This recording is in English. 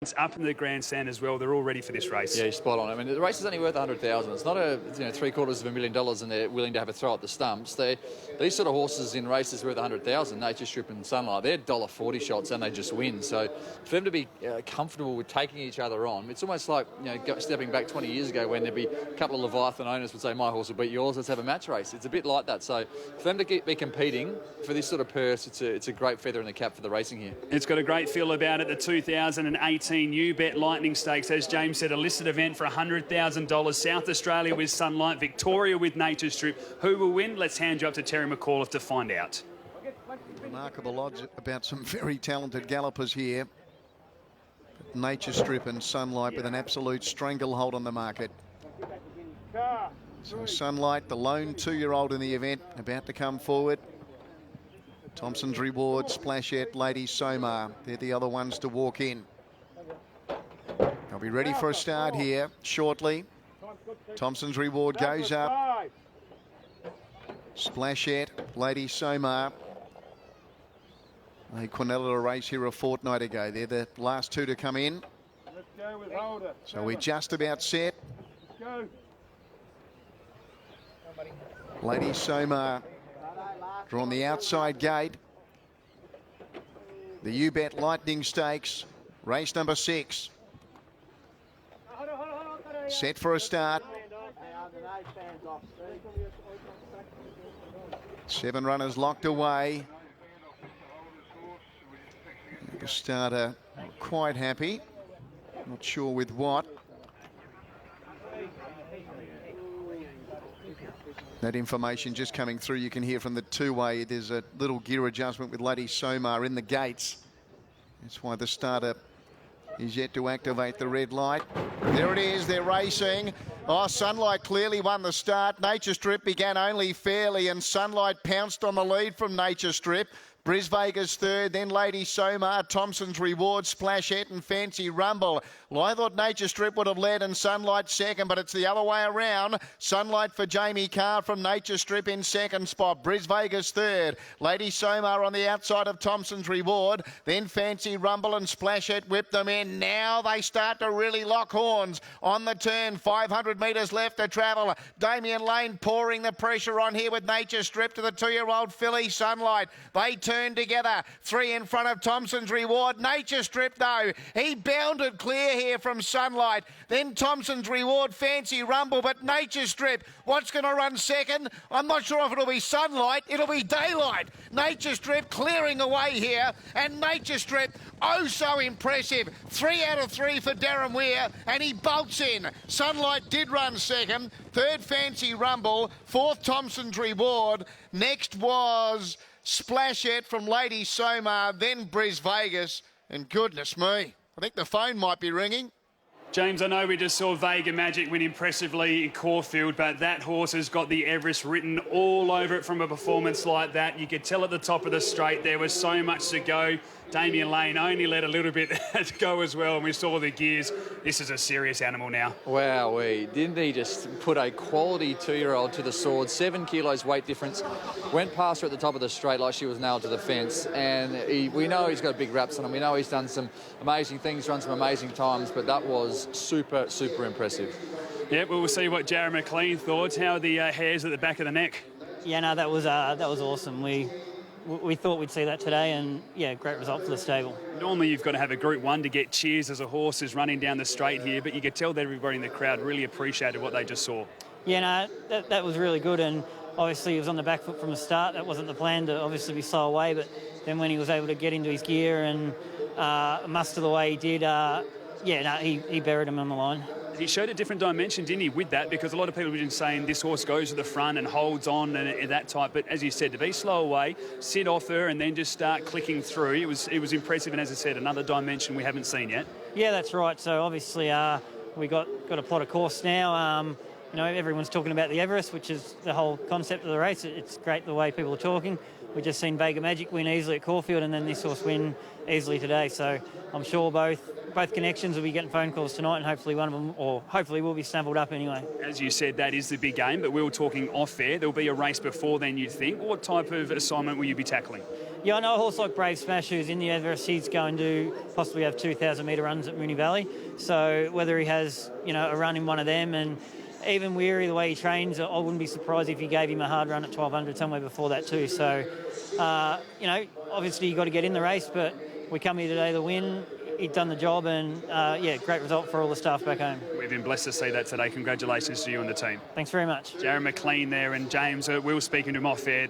It's up in the grandstand as well. They're all ready for this race. Yeah, you're spot on. I mean, the race is only worth $100,000. It's not a $750,000 and they're willing to have a throw at the stumps. These sort of horses in races worth $100,000. Nature Strip and Sunlight, they're $1.40 shots and they just win. So for them to be comfortable with taking each other on, it's almost like stepping back 20 years ago when there'd be a couple of Leviathan owners would say, "My horse will beat yours. Let's have a match race." It's a bit like that. So for them to be competing for this sort of purse, it's a great feather in the cap for the racing here. It's got a great feel about it. The 2018 Ubet Lightning Stakes, as James said, a listed event for $100,000. South Australia with Sunlight, Victoria with Nature Strip. Who will win? Let's hand you up to Terry McAuliffe to find out. Remarkable odds about some very talented gallopers here. Nature Strip and Sunlight with an absolute stranglehold on the market. So Sunlight, the lone 2-year-old in the event, about to come forward. Thompson's Reward, Splashette, Lady Somar, they're the other ones to walk in. They'll be ready for a start here shortly. Thompson's Reward goes up. Splashette, Lady Somar. They Quinella a race here a fortnight ago. They're the last two to come in. So we're just about set. Lady Somar drawn the outside gate. The Ubet Lightning Stakes, race number 6. Set for a start. 7 runners locked away. The starter not quite happy. Not sure with what. That information just coming through. You can hear from the two-way. There's a little gear adjustment with Lady Somar in the gates. That's why the starter is yet to activate the red light. There it is, they're racing. Oh, Sunlight clearly won the start. Nature Strip began only fairly and Sunlight pounced on the lead from Nature Strip. Bris Vegas third, then Lady Somar, Thompson's Reward, Splashette and Fancy Rumble. Well, I thought Nature Strip would have led and Sunlight second, but it's the other way around. Sunlight for Jamie Carr from Nature Strip in second spot. Bris Vegas third. Lady Somar on the outside of Thompson's Reward. Then Fancy Rumble and Splashette whip them in. Now they start to really lock horns. On the turn, 500 metres left to travel. Damien Lane pouring the pressure on here with Nature Strip to the 2-year-old filly Sunlight. They turn together. 3 in front of Thompson's Reward. Nature Strip though, he bounded clear here from Sunlight. Then Thompson's Reward, Fancy Rumble, but Nature Strip, what's going to run second? I'm not sure if it'll be Sunlight, it'll be Daylight. Nature Strip clearing away here, and Nature Strip, oh so impressive. 3 out of 3 for Darren Weir, and he bolts in. Sunlight did run second. Third, Fancy Rumble. Fourth, Thompson's Reward. Next was Splashette from Lady Somar, then Bris Vegas, and goodness me, I think the phone might be ringing. James, I know we just saw Vega Magic win impressively in Caulfield, but that horse has got the Everest written all over it from a performance like that. You could tell at the top of the straight there was so much to go. Damien Lane only let a little bit to go as well, and we saw the gears. This is a serious animal now. Wowee, didn't he just put a quality 2-year-old to the sword? 7 kilos weight difference. Went past her at the top of the straight like she was nailed to the fence, and we know he's got big raps on him. We know he's done some amazing things, run some amazing times, but that was super, super impressive. Yeah, well, we'll see what Jared McLean thought. How are the hairs at the back of the neck? Yeah, no, that was awesome. We thought we'd see that today, and yeah, great result for the stable. Normally you've got to have a Group 1 to get cheers as a horse is running down the straight here, but you could tell that everybody in the crowd really appreciated what they just saw. Yeah, no, that was really good, and obviously he was on the back foot from the start. That wasn't the plan to obviously be slow away, but then when he was able to get into his gear and muster the way he did, he buried him on the line. He showed a different dimension, didn't he, with that? Because a lot of people have been saying this horse goes to the front and holds on and that type. But as you said, to be slow away, sit off her and then just start clicking through, it was impressive. And as I said, another dimension we haven't seen yet. Yeah, that's right. So obviously we got a plot of course now. Everyone's talking about the Everest, which is the whole concept of the race. It's great the way people are talking. We've just seen Vega Magic win easily at Caulfield, and then this horse win easily today. So I'm sure both connections will be getting phone calls tonight, and hopefully one of them, or hopefully will be snavelled up anyway. As you said, that is the big game, but we were talking off air. There'll be a race before then, you'd think. What type of assignment will you be tackling? Yeah, I know a horse like Brave Smash, who's in the Everest, he's going to possibly have 2,000 metre runs at Moonee Valley. So whether he has, a run in one of them, and even Weary, the way he trains, I wouldn't be surprised if you gave him a hard run at 1,200 somewhere before that too. So, obviously you've got to get in the race, but we come here today to win. He'd done the job, and great result for all the staff back home. We've been blessed to see that today. Congratulations to you and the team. Thanks very much. Jared McLean there, and James, we were speaking to him off air.